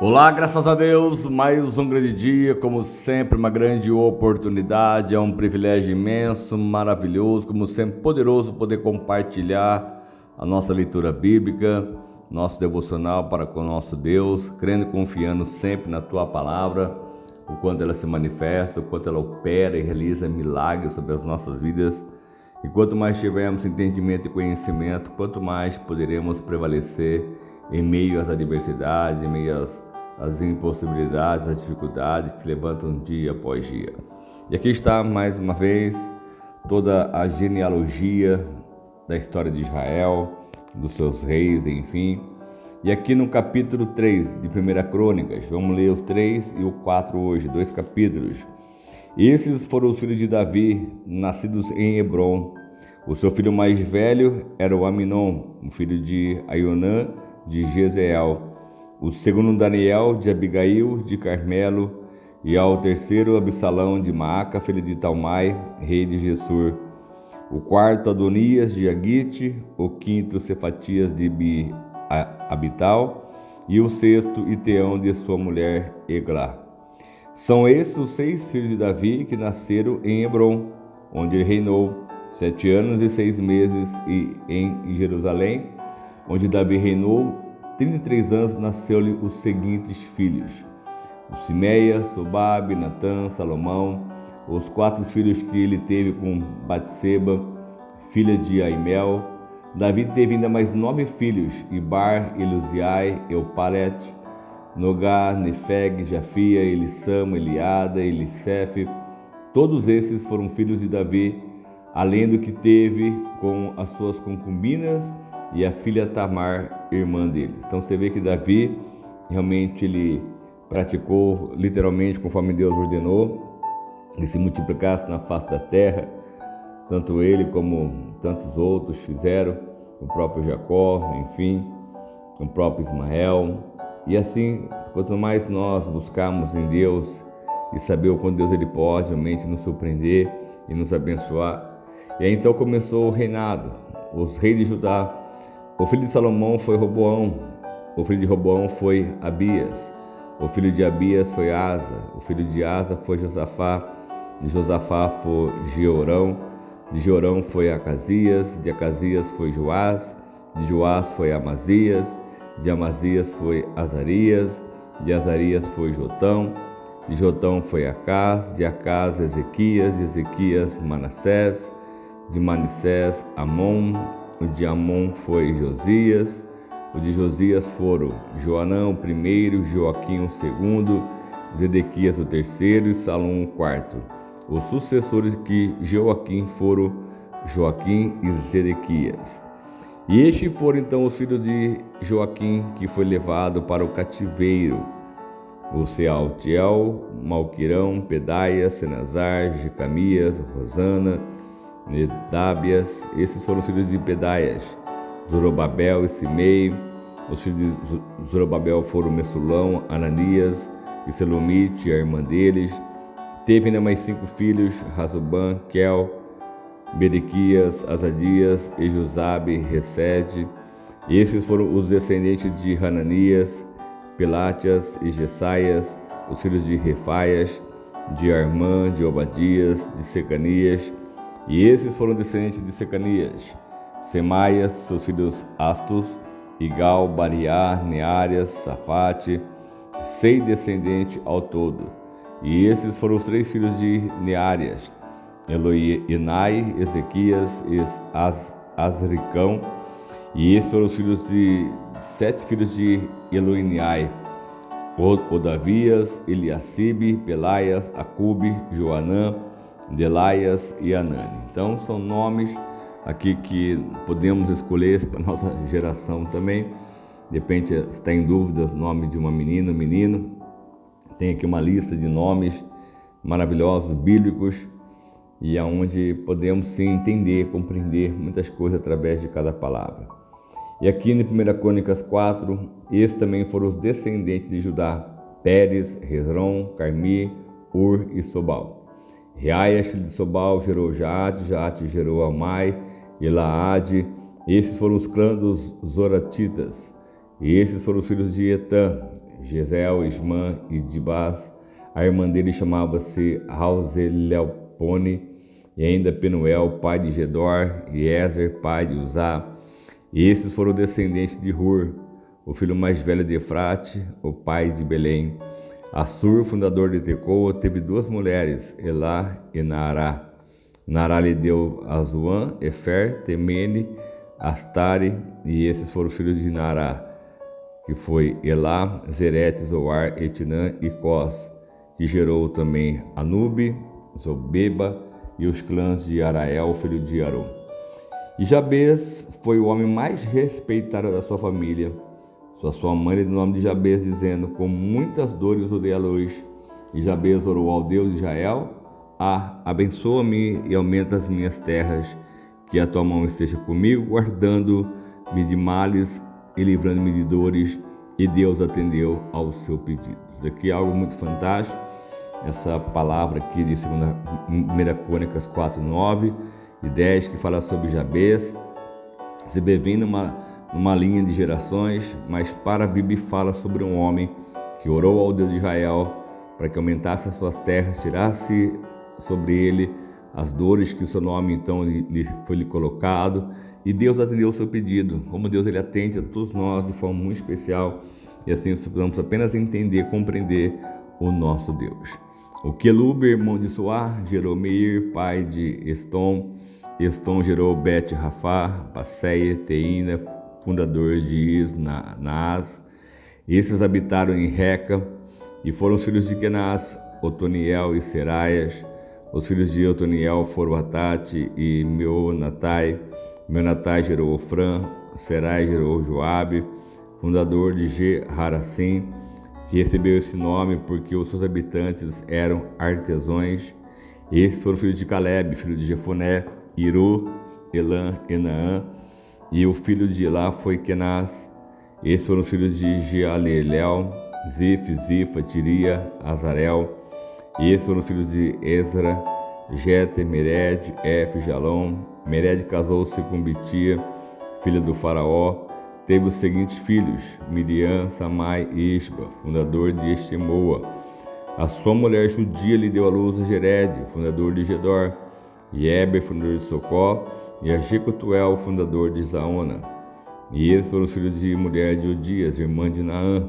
Olá, graças a Deus, mais um grande dia, como sempre, uma grande oportunidade, é um privilégio imenso, maravilhoso, como sempre, poderoso poder compartilhar a nossa leitura bíblica, nosso devocional para com o nosso Deus, crendo e confiando sempre na Tua palavra, o quanto ela se manifesta, o quanto ela opera e realiza milagres sobre as nossas vidas. E quanto mais tivermos entendimento e conhecimento, quanto mais poderemos prevalecer em meio às adversidades, em meio às impossibilidades, às dificuldades que se levantam dia após dia. E aqui está mais uma vez toda a genealogia da história de Israel, dos seus reis, enfim. E aqui no capítulo 3 de 1 Crônicas, vamos ler os 3 e o 4 hoje, 2 capítulos. Esses foram os filhos de Davi, nascidos em Hebrom. O seu filho mais velho era o Aminon, o filho de Aionã, de Jezeel. O segundo, Daniel, de Abigail, de Carmelo. E ao terceiro, Absalão, de Maaca, filho de Talmai, rei de Gessur. O quarto, Adonias, de Agite. O quinto, Cefatias, de Abital. E o sexto, Iteão, de sua mulher Eglá. São esses os 6 filhos de Davi que nasceram em Hebrom, onde ele reinou 7 anos e 6 meses, e em Jerusalém, onde Davi reinou 33 anos, nasceu-lhe os seguintes filhos: Simeia, Sobabe, Natã, Salomão, os 4 filhos que ele teve com Batseba, filha de Aimel. Davi teve ainda mais 9 filhos: Ibar, Eluziai, Eupalete, Nogar, Nefeg, Jafia, Elissama, Eliada, Elisefe. Todos esses foram filhos de Davi, além do que teve com as suas concubinas e a filha Tamar, irmã deles. Então você vê que Davi realmente ele praticou literalmente conforme Deus ordenou, que se multiplicasse na face da terra. Tanto ele como tantos outros fizeram, o próprio Jacó, enfim, o próprio Ismael. E assim, quanto mais nós buscarmos em Deus e saber o quanto Deus ele pode realmente nos surpreender e nos abençoar. E aí então começou o reinado, os reis de Judá. O filho de Salomão foi Roboão, o filho de Roboão foi Abias, o filho de Abias foi Asa, o filho de Asa foi Josafá, de Josafá foi Jeorão, de Jeorão foi Acasias, de Acasias foi Joás, de Joás foi Amazias, de Amazias foi Azarias, de Azarias foi Jotão, de Jotão foi Acás, de Acás Ezequias, de Ezequias Manassés, de Manassés Amon, o de Amon foi Josias, o de Josias foram Joanã o primeiro, Joaquim o segundo, Zedequias o terceiro e Salom o quarto. Os sucessores de Joaquim foram Joaquim e Zedequias. E estes foram então os filhos de Joaquim, que foi levado para o cativeiro: o Sealtiel, Malquirão, Pedaias, Senazar, Jecamias, Rosana, Nedábias. Esses foram os filhos de Pedaias: Zorobabel e Simei. Os filhos de Zorobabel foram Messulão, Ananias e Selomite, a irmã deles. Teve ainda mais 5 filhos: Razubã, Kel, Berequias, Azadias, Ejusabe, Resede. Esses foram os descendentes de Hananias, Pelatias e Jessaias, os filhos de Refaias, de Armã, de Obadias, de Secanias. E esses foram descendentes de Secanias: Semaias, seus filhos Astos, Igal, Bariá, Neárias, Safate, 6 descendentes ao todo. E esses foram os 3 filhos de Neárias: Eloenai, Ezequias e Azricão. E esses foram os filhos de 7 filhos de Eloenai: Odavias, Eliacibe, Pelaias, Acube, Joanã, Delaias e Anani. Então são nomes aqui que podemos escolher para a nossa geração também. De repente está em dúvida o nome de uma menina, um menino. Tem aqui uma lista de nomes maravilhosos, bíblicos, e aonde podemos sim entender, compreender muitas coisas através de cada palavra. E aqui em 1 Crônicas 4, esses também foram os descendentes de Judá: Pérez, Hezron, Carmi, Ur e Sobal. Reaias, filho de Sobal, gerou Jaate, Jaate gerou Amai, Elaade. Esses foram os clãs dos Zoratitas. E esses foram os filhos de Etã: Jezeel, Ismã e Dibás. A irmã dele chamava-se Hauselelpone, e ainda Penuel, pai de Gedor, e Ezer, pai de Uzá. E esses foram descendentes de Hur, o filho mais velho de Efrate, o pai de Belém. Assur, fundador de Tecoa, teve duas mulheres, Elá e Naará. Naará lhe deu a Zoan, Efer, Temene, Astare, e esses foram filhos de Naará, que foi Elá, Zerete, Zoar, Etnã e Cós, que gerou também Anube, Zobeba e os clãs de Arael, filho de Arô. E Jabez foi o homem mais respeitado da sua família. Sua mãe lhe deu o nome de Jabez, dizendo: com muitas dores o dei à luz. E Jabez orou ao Deus de Israel: abençoa-me e aumenta as minhas terras, que a tua mão esteja comigo, guardando-me de males e livrando-me de dores. E Deus atendeu ao seu pedido. Isso aqui é algo muito fantástico, essa palavra aqui de 1 Crônicas 4, 9 e 10, que fala sobre Jabez. Você vê vindo numa linha de gerações, mas para a Bíblia fala sobre um homem que orou ao Deus de Israel para que aumentasse as suas terras, tirasse sobre ele as dores que o seu nome então foi colocado, e Deus atendeu o seu pedido. Como Deus ele atende a todos nós de forma muito especial, e assim precisamos apenas entender, compreender o nosso Deus. O Quelube, irmão de Suar, gerou Meir, pai de Estom. Estom gerou Bet-Rafá, Passeia, Teína, fundador de Isnaás. Esses habitaram em Reca, e foram os filhos de Kenaz, Otoniel e Seraias. Os filhos de Otoniel foram Atate e Meonatai. Meonatai gerou Ofrã, Serai gerou Joabe, fundador de Ge-Haracim, que recebeu esse nome porque os seus habitantes eram artesãos. Esses foram filhos de Caleb, filho de Jefoné, Iru, Elã, Enaã, e o filho de Elá foi Kenaz. Esses foram os filhos de Jealelel, Zif, Zifa, Tiria, Azarel. E esses foram os filhos de Ezra, Jeter, Mered, Ef, Jalom. Mered casou-se com Bitia, filha do faraó. Teve os seguintes filhos: Miriam, Samai e Isba, fundador de Estemoa. A sua mulher judia lhe deu à luz a Jered, fundador de Gedor, e Eber, fundador de Socó, e a Jecutuel, fundador de Zaona. E esses foram os filhos de mulher de Odias, irmã de Naã,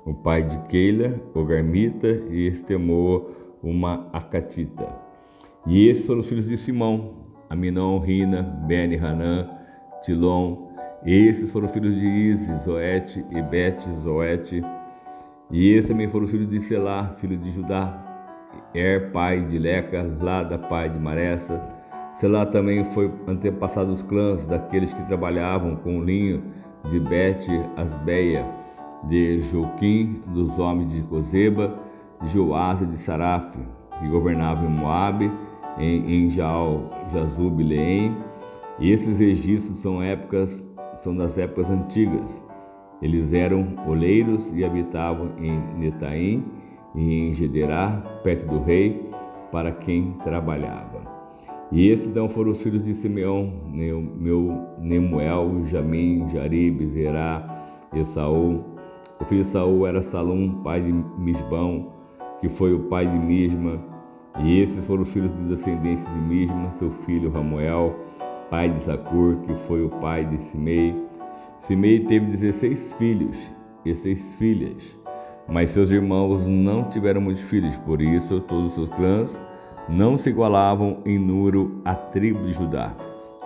o pai de Keila, o Garmita, e Estemoa, uma Acatita. E esses foram os filhos de Simão: Aminon, Rina, Beni, Hanã, Tilom. Esses foram os filhos de Isis, Zoete e Bet-Zoete. E esses também foram os filhos de Selá, filho de Judá, pai de Leca, Lada, pai de Maressa. Selá também foi antepassado dos clãs daqueles que trabalhavam com o linho de Bet-Asbeia, de Joquim, dos homens de Cozeba, de Joás e de Saraf, que governavam em Moabe, em Jazub e Leém. E esses registros são das épocas antigas. Eles eram oleiros e habitavam em Netaim e em Gederá, perto do rei, para quem trabalhava. E esses então foram os filhos de Simeão: Nemuel, Jamim, Jarib, Zerá e Saul. O filho de Saul era Salum, pai de Misbão, que foi o pai de Misma. E esses foram os filhos dos descendentes de Misma, seu filho Ramuel, pai de Zacur, que foi o pai de Simei. Simei teve 16 filhos e 6 filhas, mas seus irmãos não tiveram muitos filhos, por isso todos os seus clãs não se igualavam em número à tribo de Judá.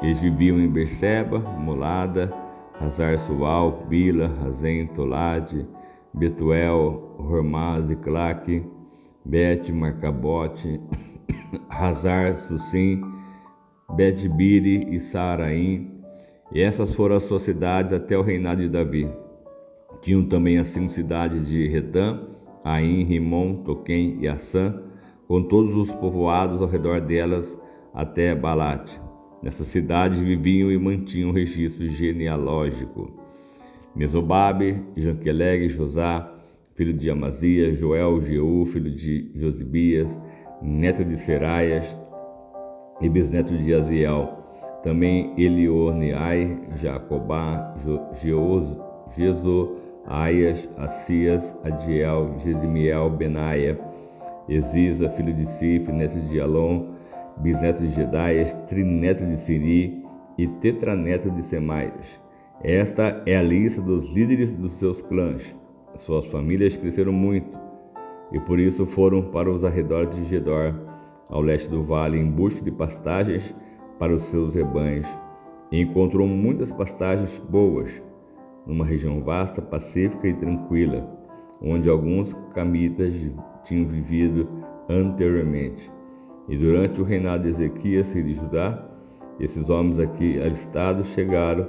Eles viviam em Berseba, Molada, Hazar-Sual, Bila, Hazem, Tolade, Betuel, Hormaz e Claque, Bet-Marcabote, Hazar-Sussim, Bet-Biri e Saaraim. E essas foram as suas cidades até o reinado de Davi. Tinham também as 5 cidades de Retã, Aim, Rimon, Toquém e Assã, com todos os povoados ao redor delas até Balate. Nessas cidades viviam e mantinham um registro genealógico. Mesobabe, Janqueleg, Josá, filho de Amazia, Joel, Jeú, filho de Josibias, neto de Seraias e bisneto de Aziel. Também Elioneai, Jacobá, Aias, Acias, Adiel, Gesimiel, Benaia, Exisa, filho de Sif, neto de Alon, bisneto de Jedaias, trineto de Siri e tetraneto de Semaias. Esta é a lista dos líderes dos seus clãs. Suas famílias cresceram muito e por isso foram para os arredores de Gedor, ao leste do vale, em busca de pastagens para os seus rebanhos. E encontrou muitas pastagens boas, numa região vasta, pacífica e tranquila, onde alguns camitas tinham vivido anteriormente. E durante o reinado de Ezequias, rei de Judá, esses homens aqui alistados chegaram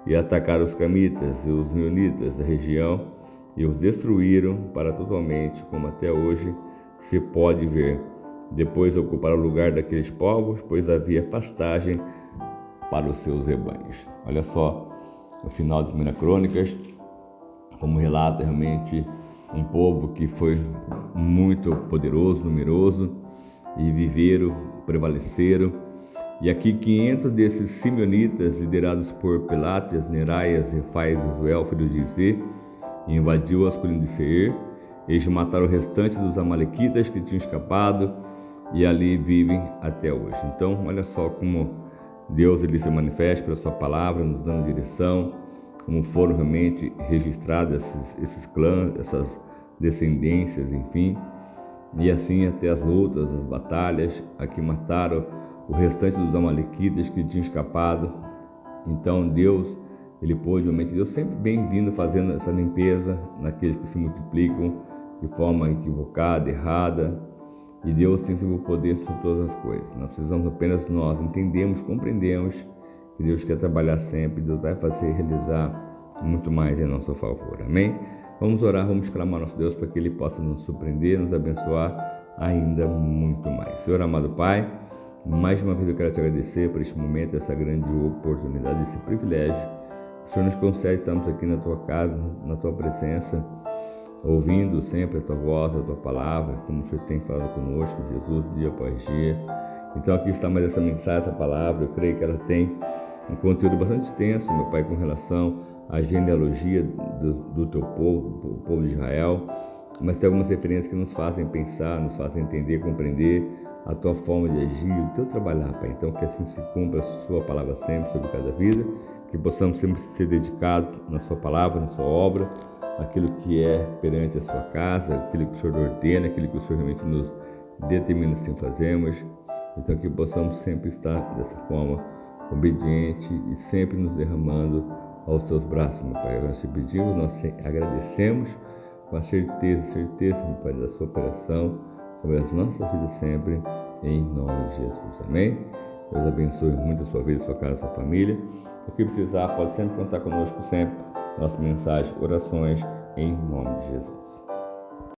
e atacaram os camitas e os meunitas da região e os destruíram para totalmente, como até hoje se pode ver. Depois ocuparam o lugar daqueles povos, pois havia pastagem para os seus rebanhos. Olha só, no final de 1 Crônicas, como relata realmente um povo que foi muito poderoso, numeroso, e viveram, prevaleceram. E aqui 500 desses simeonitas, liderados por Pelatias, Neraias, Refaias e Josué, filhos de Isê, invadiu as colinas de Seir. Eles mataram o restante dos amalequitas que tinham escapado e ali vivem até hoje. Então, olha só como Deus ele se manifesta pela sua palavra, nos dando direção, como foram realmente registrados esses clãs, essas descendências, enfim. E assim até as lutas, as batalhas, aqui mataram o restante dos amalequitas que tinham escapado. Então Deus, ele pôde, realmente, Deus sempre bem-vindo fazendo essa limpeza naqueles que se multiplicam de forma equivocada, errada. E Deus tem sempre o poder sobre todas as coisas. Nós precisamos apenas nós entendemos, compreendemos que Deus quer trabalhar sempre, Deus vai fazer realizar muito mais em nosso favor. Amém? Vamos orar, vamos clamar ao nosso Deus para que Ele possa nos surpreender, nos abençoar ainda muito mais. Senhor amado Pai, mais uma vez eu quero te agradecer por este momento, essa grande oportunidade, esse privilégio. O Senhor nos concede, estamos aqui na Tua casa, na Tua presença, ouvindo sempre a Tua voz, a Tua palavra, como o Senhor tem falado conosco, Jesus, dia após dia. Então aqui está mais essa mensagem, essa palavra, eu creio que ela tem um conteúdo bastante extenso, meu Pai, com relação à genealogia do Teu povo, o povo de Israel, mas tem algumas referências que nos fazem pensar, nos fazem entender, compreender a Tua forma de agir, o Teu trabalhar, Pai. Então que assim se cumpra a Sua palavra sempre sobre cada vida, que possamos sempre ser dedicados na Sua palavra, na Sua obra, aquilo que é perante a Sua casa, aquilo que o Senhor ordena, aquilo que o Senhor realmente nos determina assim fazemos. Então que possamos sempre estar dessa forma, obediente e sempre nos derramando aos Teus braços, meu Pai. Nós te pedimos, nós agradecemos com a certeza, meu Pai, da Sua operação sobre as nossas vidas sempre, em nome de Jesus. Amém? Deus abençoe muito a sua vida, a sua casa, a sua família. O que precisar, pode sempre contar conosco sempre. Nossa mensagem, orações, em nome de Jesus.